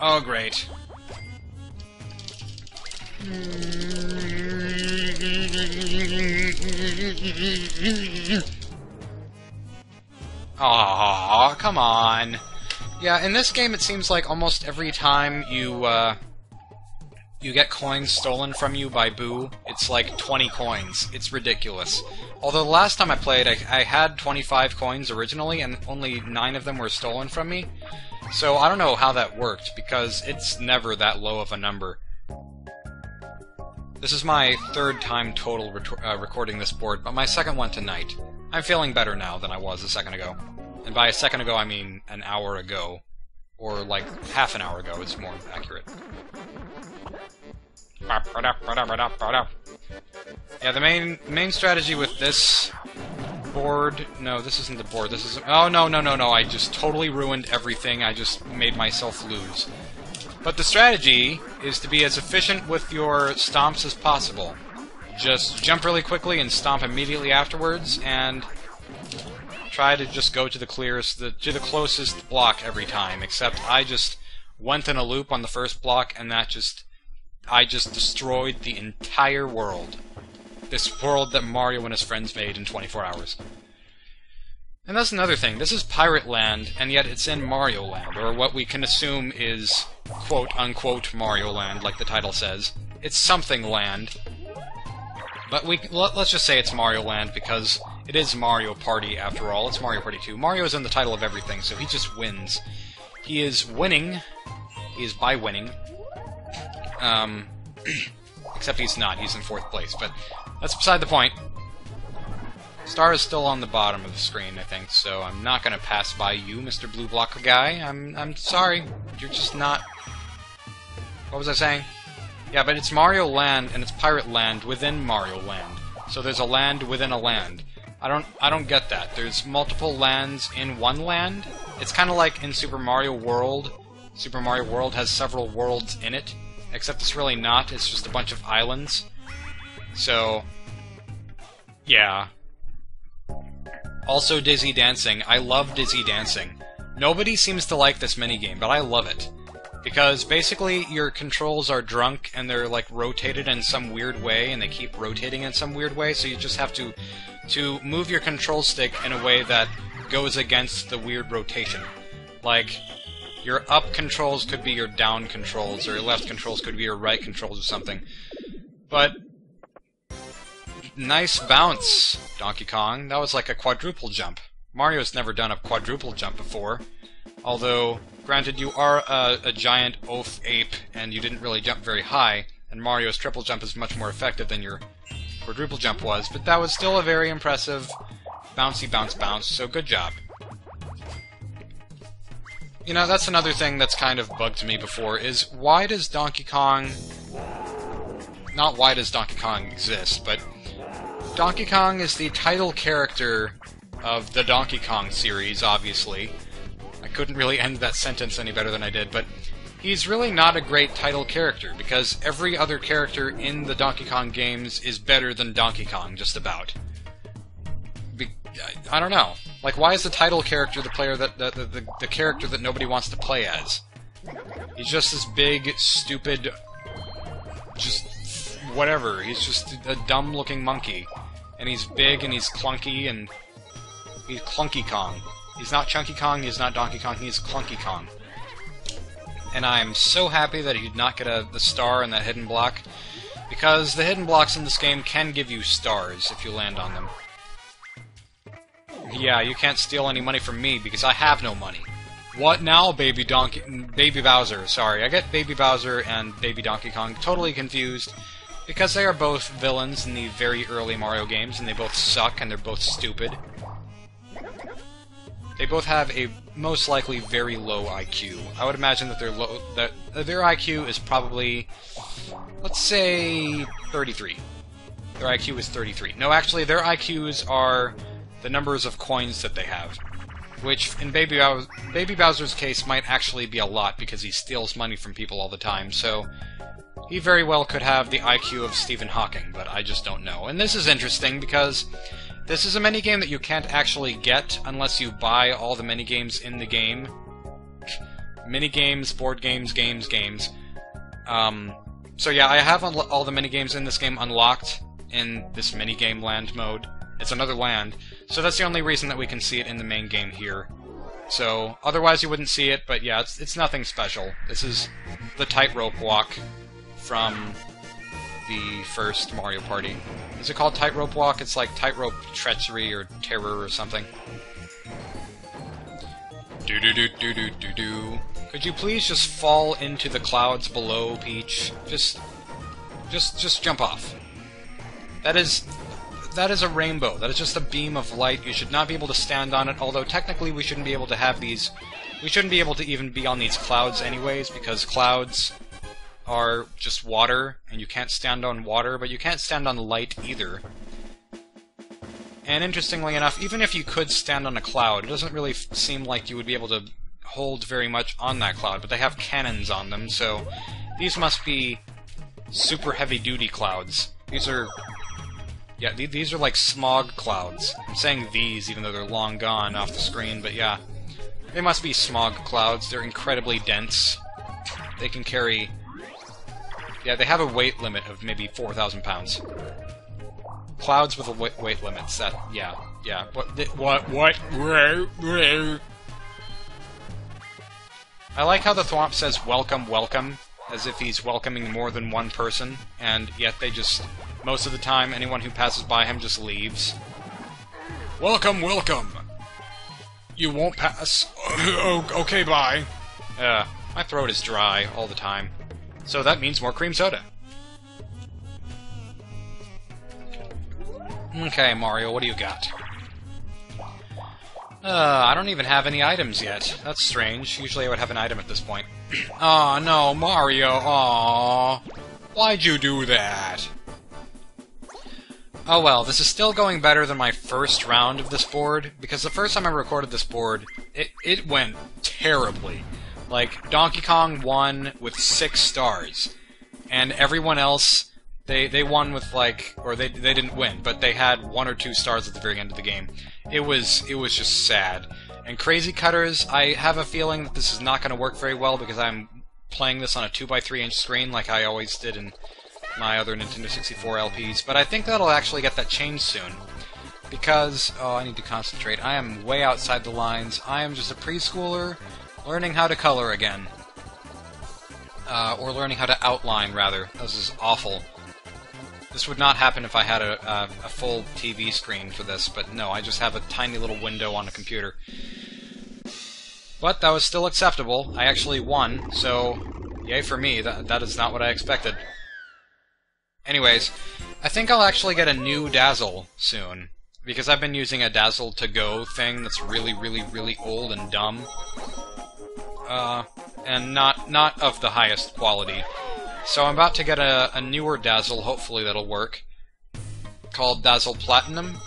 Oh, great. Aw, come on. Yeah, in this game it seems like almost every time you get coins stolen from you by Boo, it's like 20 coins. It's ridiculous. Although the last time I played, I had 25 coins originally, and only 9 of them were stolen from me. So I don't know how that worked, because it's never that low of a number. This is my 3rd time total recording this board, but my 2nd one tonight. I'm feeling better now than I was a second ago. And by a second ago, I mean an hour ago. Or like half an hour ago, is more accurate. Yeah, the main strategy with this board... No, this isn't the board, this is... Oh, no, I just totally ruined everything, I just made myself lose. But the strategy is to be as efficient with your stomps as possible. Just jump really quickly and stomp immediately afterwards, and try to just go to the closest block every time, except I just went in a loop on the first block, and I just destroyed the entire world. This world that Mario and his friends made in 24 hours. And that's another thing. This is Pirate Land, and yet it's in Mario Land, or what we can assume is quote-unquote Mario Land, like the title says. It's something land. But let's just say it's Mario Land, because it is Mario Party, after all. It's Mario Party 2. Mario is in the title of everything, so he just wins. He is winning. He is by winning. Except he's not. He's in 4th place, but that's beside the point. Star is still on the bottom of the screen, I think, so I'm not gonna pass by you, Mr. Blue Blocker guy. I'm sorry. You're just not... What was I saying? Yeah, but it's Mario Land, and it's Pirate Land within Mario Land. So there's a land within a land. I don't get that. There's multiple lands in one land. It's kind of like in Super Mario World. Super Mario World has several worlds in it, except it's really not. It's just a bunch of islands. So, yeah. Also, Dizzy Dancing. I love Dizzy Dancing. Nobody seems to like this minigame, but I love it. Because basically your controls are drunk and they're like rotated in some weird way, and they keep rotating in some weird way, so you just have to move your control stick in a way that goes against the weird rotation. Like, your up controls could be your down controls, or your left controls could be your right controls or something. But nice bounce, Donkey Kong. That was like a quadruple jump. Mario's never done a quadruple jump before. Although, granted, you are a giant oaf ape, and you didn't really jump very high, and Mario's triple jump is much more effective than your quadruple jump was, but that was still a very impressive bouncy bounce, so good job. You know, that's another thing that's kind of bugged me before, is why does Donkey Kong... Not why does Donkey Kong exist, but Donkey Kong is the title character of the Donkey Kong series, obviously. I couldn't really end that sentence any better than I did, but he's really not a great title character, because every other character in the Donkey Kong games is better than Donkey Kong, just about. I don't know. Like, why is the title character the character that nobody wants to play as? He's just this big, stupid, just whatever. He's just a dumb-looking monkey. And he's big, and he's clunky, and he's Clunky Kong. He's not Chunky Kong, he's not Donkey Kong, he's Clunky Kong. And I'm so happy that he did not get the star in that hidden block, because the hidden blocks in this game can give you stars if you land on them. Yeah, you can't steal any money from me, because I have no money. What now, Baby Bowser? Sorry, I get Baby Bowser and Baby Donkey Kong totally confused, because they are both villains in the very early Mario games, and they both suck, and they're both stupid. They both have a most likely very low IQ. I would imagine that their IQ is probably, let's say, 33. Their IQ is 33. No, actually, their IQs are the numbers of coins that they have, which in Baby Bowser's case might actually be a lot, because he steals money from people all the time, so he very well could have the IQ of Stephen Hawking, but I just don't know. And this is interesting, because this is a minigame that you can't actually get unless you buy all the minigames in the game. mini-games, board games, games. So yeah, I have all the mini-games in this game unlocked in this mini-game land mode. It's another land, so that's the only reason that we can see it in the main game here. So, otherwise you wouldn't see it, but yeah, it's nothing special. This is the tightrope walk from the first Mario Party. Is it called tightrope walk? It's like tightrope treachery or terror or something. Do-do-do-do-do-do-do. Could you please just fall into the clouds below, Peach? Just jump off. That is a rainbow. That is just a beam of light. You should not be able to stand on it, although technically we shouldn't be able to have these... We shouldn't be able to even be on these clouds anyways, because clouds are just water, and you can't stand on water, but you can't stand on light either. And interestingly enough, even if you could stand on a cloud, it doesn't really seem like you would be able to hold very much on that cloud, but they have cannons on them, so these must be super heavy-duty clouds. These are... Yeah, these are like smog clouds. I'm saying these, even though they're long gone off the screen, but yeah. They must be smog clouds. They're incredibly dense. They can carry... Yeah, they have a weight limit of maybe 4,000 pounds. Clouds with a weight limits. That... Yeah. What? I like how the Thwomp says, welcome, welcome, as if he's welcoming more than one person, and yet they just... Most of the time, anyone who passes by him just leaves. Welcome, welcome! You won't pass. Okay, bye. My throat is dry all the time. So that means more cream soda. Okay, Mario, what do you got? I don't even have any items yet. That's strange. Usually I would have an item at this point. Aw, no, Mario, aw. Why'd you do that? Oh well, this is still going better than my first round of this board, because the first time I recorded this board, it went terribly. Like, Donkey Kong won with 6 stars, and everyone else, they won with, like, or they didn't win, but they had 1 or 2 stars at the very end of the game. It was just sad. And Crazy Cutters, I have a feeling that this is not going to work very well, because I'm playing this on a 2x3-inch screen like I always did in my other Nintendo 64 LPs, but I think that'll actually get that changed soon. Because, oh, I need to concentrate. I am way outside the lines. I am just a preschooler learning how to color again. Or learning how to outline, rather. This is awful. This would not happen if I had a full TV screen for this, but no, I just have a tiny little window on a computer. But that was still acceptable. I actually won, so yay for me. That is not what I expected. Anyways, I think I'll actually get a new Dazzle soon, because I've been using a Dazzle to go thing that's really, really, really old and dumb. And not of the highest quality. So I'm about to get a newer Dazzle, hopefully that'll work, called Dazzle Platinum.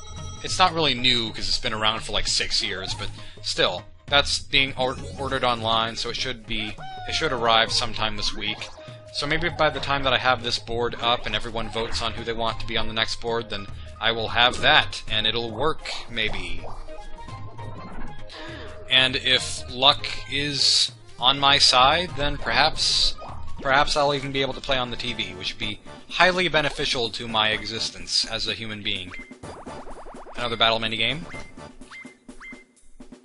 It's not really new, because it's been around for like 6 years, but still, that's being ordered online, so it should arrive sometime this week. So maybe by the time that I have this board up and everyone votes on who they want to be on the next board, then I will have that, and it'll work, maybe. And if luck is on my side, then perhaps I'll even be able to play on the TV, which would be highly beneficial to my existence as a human being. Another battle minigame.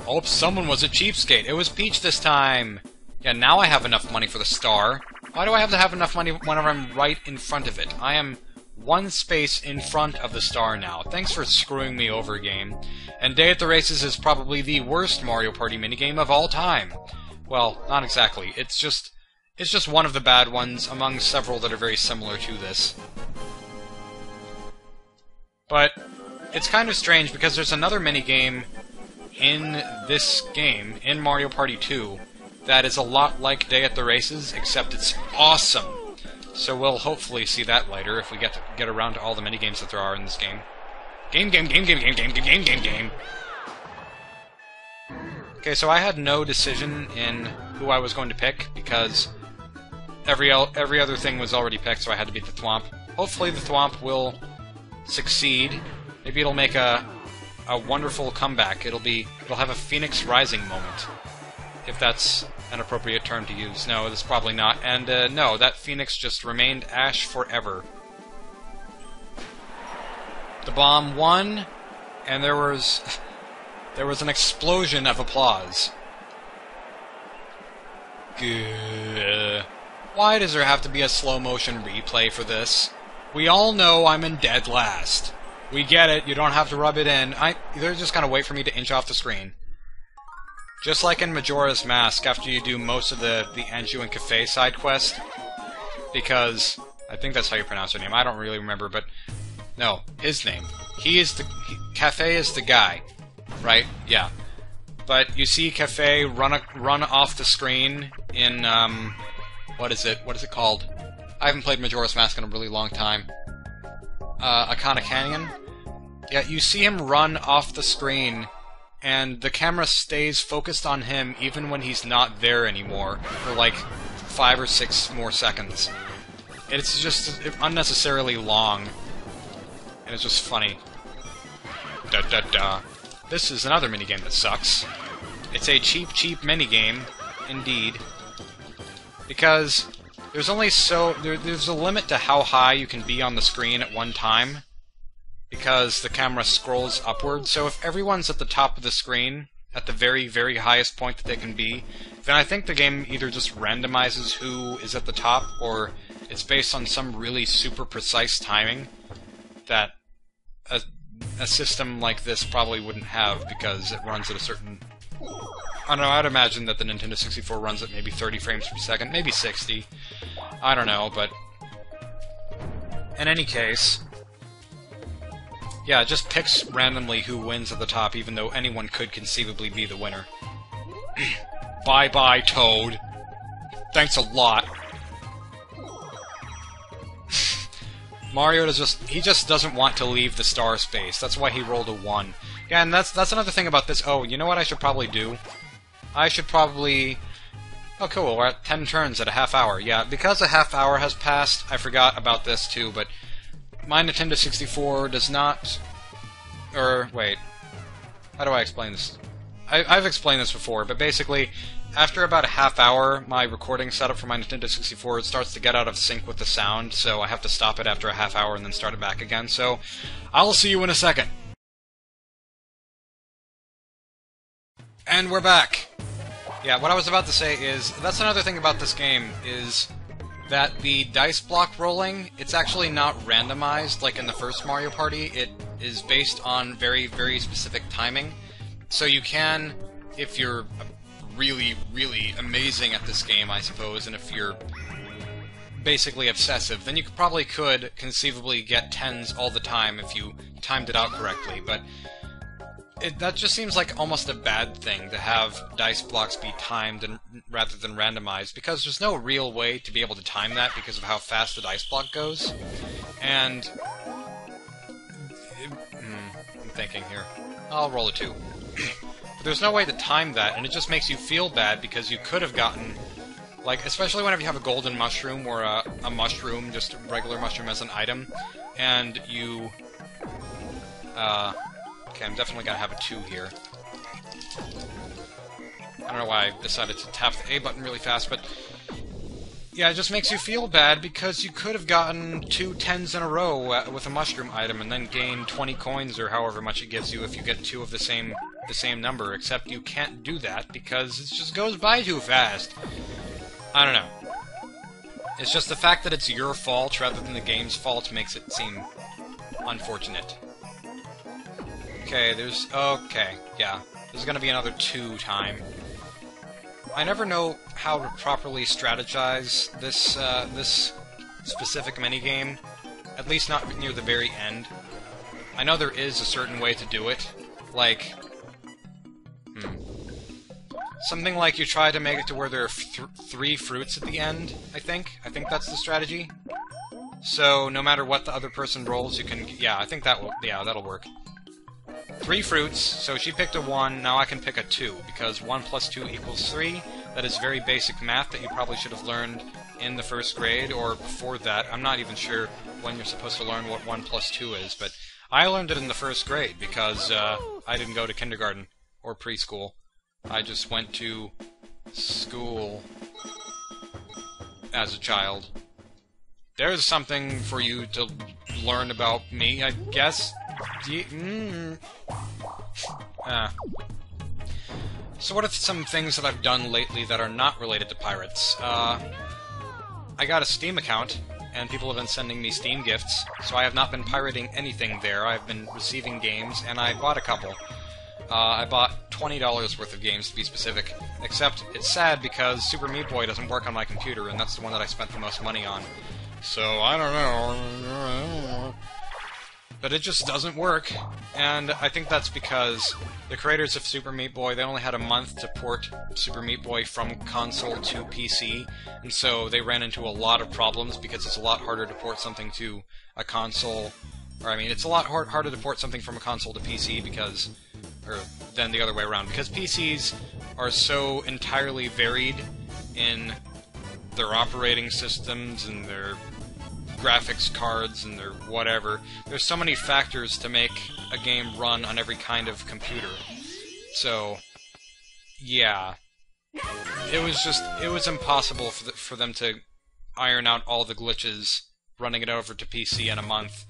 Oh, someone was a cheapskate. It was Peach this time. Yeah, now I have enough money for the star. Why do I have to have enough money whenever I'm right in front of it? I am 1 space in front of the star now. Thanks for screwing me over, game. And Day at the Races is probably the worst Mario Party minigame of all time. Well, not exactly. It's just one of the bad ones among several that are very similar to this. But it's kind of strange because there's another minigame in this game, in Mario Party 2, that is a lot like Day at the Races, except it's awesome. So we'll hopefully see that later if we get around to all the minigames that there are in this game. Game. Okay, so I had no decision in who I was going to pick because every other thing was already picked, so I had to beat the Thwomp. Hopefully the Thwomp will succeed. Maybe it'll make a wonderful comeback. It'll have a Phoenix Rising moment. if that's an appropriate term to use. No, it's probably not. And no, that Phoenix just remained Ash forever. The bomb won, and there was an explosion of applause. Good. Why does there have to be a slow motion replay for this? We all know I'm in dead last. We get it, you don't have to rub it in. They're just gonna wait for me to inch off the screen. Just like in Majora's Mask, after you do most of the Anju and Kafei side quest, because I think that's how you pronounce her name. I don't really remember, but no, his name. Kafei is the guy, right? Yeah. But you see Kafei run off the screen in what is it called? I haven't played Majora's Mask in a really long time. Akana Canyon. Yeah, you see him run off the screen, and the camera stays focused on him even when he's not there anymore, for like 5 or 6 more seconds. It's just unnecessarily long, and it's just funny. Da da da. This is another minigame that sucks. It's a cheap minigame, indeed. Because there's only there's a limit to how high you can be on the screen at one time, because the camera scrolls upward. So if everyone's at the top of the screen, at the very, very highest point that they can be, then I think the game either just randomizes who is at the top, or it's based on some really super precise timing that a system like this probably wouldn't have, because it runs at a certain... I don't know, I'd imagine that the Nintendo 64 runs at maybe 30 frames per second, maybe 60. I don't know, but... in any case... yeah, it just picks randomly who wins at the top, even though anyone could conceivably be the winner. Bye-bye, Toad. Thanks a lot. Mario he just doesn't want to leave the star space. That's why he rolled a 1. Yeah, and that's another thing about this. Oh, you know what I should probably do? I should probably... oh, cool, we're at 10 turns at a half hour. Yeah, because a half hour has passed, I forgot about this too, but my Nintendo 64 does not... wait. How do I explain this? I've explained this before, but basically, after about a half hour, my recording setup for my Nintendo 64 starts to get out of sync with the sound, so I have to stop it after a half hour and then start it back again, so I'll see you in a second. And we're back! Yeah, what I was about to say is, that's another thing about this game, is that the dice block rolling, it's actually not randomized like in the first Mario Party. It is based on very, very specific timing. So you can, if you're really, really amazing at this game, I suppose, and if you're basically obsessive, then you probably could conceivably get 10s all the time if you timed it out correctly, but that just seems like almost a bad thing, to have dice blocks be timed rather than randomized, because there's no real way to be able to time that because of how fast the dice block goes. And... I'm thinking here. I'll roll a 2. But there's no way to time that, and it just makes you feel bad because you could have gotten... like, especially whenever you have a golden mushroom or a mushroom, just a regular mushroom as an item, and you... okay, I'm definitely gonna have a 2 here. I don't know why I decided to tap the A button really fast, but... yeah, it just makes you feel bad because you could have gotten 2 10s in a row with a mushroom item and then gain 20 coins or however much it gives you if you get 2 of the same number, except you can't do that because it just goes by too fast. I don't know. It's just the fact that it's your fault rather than the game's fault makes it seem unfortunate. Okay, okay, yeah. There's gonna be another 2 time. I never know how to properly strategize this, this specific minigame, at least not near the very end. I know there is a certain way to do it, like... something like you try to make it to where there are 3 fruits at the end, I think. I think that's the strategy. So, no matter what the other person rolls, you can... yeah, I think that will... yeah, that'll work. 3 fruits, so she picked a 1, now I can pick a 2, because 1 plus 2 equals 3. That is very basic math that you probably should have learned in the 1st grade, or before that. I'm not even sure when you're supposed to learn what 1 plus 2 is, but I learned it in the 1st grade, because I didn't go to kindergarten or preschool. I just went to school as a child. There's something for you to learn about me, I guess. So what are some things that I've done lately that are not related to pirates? I got a Steam account, and people have been sending me Steam gifts, so I have not been pirating anything there. I've been receiving games, and I bought a couple. I bought $20 worth of games, to be specific. Except, it's sad because Super Meat Boy doesn't work on my computer, and that's the one that I spent the most money on. So, I don't know. But it just doesn't work, and I think that's because the creators of Super Meat Boy, they only had a month to port Super Meat Boy from console to PC, and so they ran into a lot of problems because it's a lot harder to port something to a console, or I mean, it's a lot harder to port something from a console to PC because, or than the other way around, because PCs are so entirely varied in their operating systems and their graphics cards and their whatever. There's so many factors to make a game run on every kind of computer. So, yeah. It was impossible for them to iron out all the glitches running it over to PC in a month.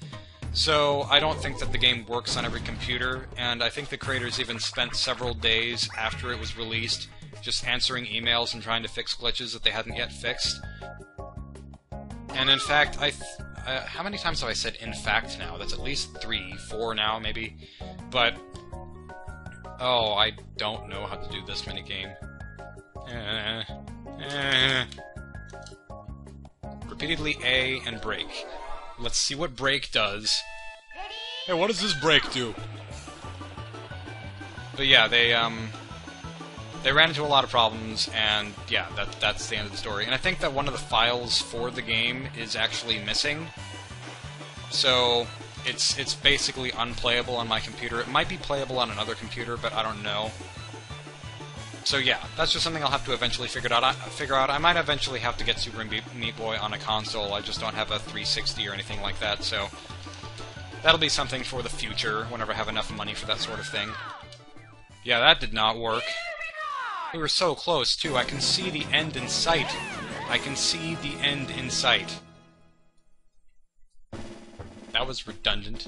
So, I don't think that the game works on every computer, and I think the creators even spent several days after it was released just answering emails and trying to fix glitches that they hadn't yet fixed. And in fact, how many times have I said "in fact" now? That's at least 3, 4 now, maybe. But, oh, I don't know how to do this minigame. Repeatedly A and break. Let's see what break does. Hey, what does this break do? But yeah, they ran into a lot of problems, and yeah, that's the end of the story. And I think that one of the files for the game is actually missing. So, it's basically unplayable on my computer. It might be playable on another computer, but I don't know. So yeah, that's just something I'll have to eventually figure out. I might eventually have to get Super Meat Boy on a console. I just don't have a 360 or anything like that, so that'll be something for the future, whenever I have enough money for that sort of thing. Yeah, that did not work. We were so close, too. I can see the end in sight. I can see the end in sight. That was redundant.